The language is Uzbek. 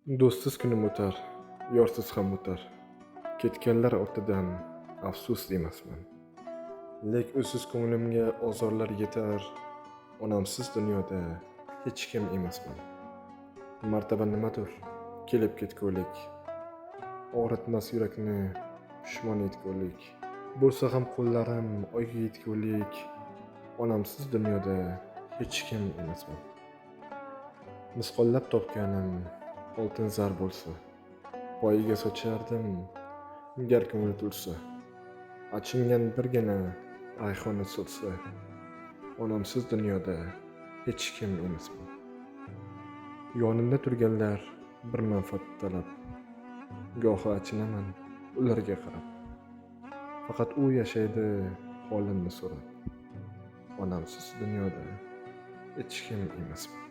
Do'stsiz kunim o'tar, yorsiz ham o'tar. Ketganlar ortidan afsus demasman. Lek o'siz ko'nglimga ozorlar yetar. Onamsiz dunyoda hech kim emasman. Martaba nimadir? Kelib ketgulik. Og'ritmas yurakni pushmon etgulik. Bo'lsa ham qo'llarim oyga yetgulik. Onamsiz dunyoda hech kim emasman. Misqollab topganim oltin zar bo'lsa, poyiga sochardim, gar ko'ngli to'lsa. Achingan birgina rayhona so'lsa, onamsiz dunyoda hech kim emasman. Yonimda turganlar bir manfaat talab, gohi achinaman ularga qarab. Faqat u yashaydi holimni so'rab, onamsiz dunyoda hech kim emasman.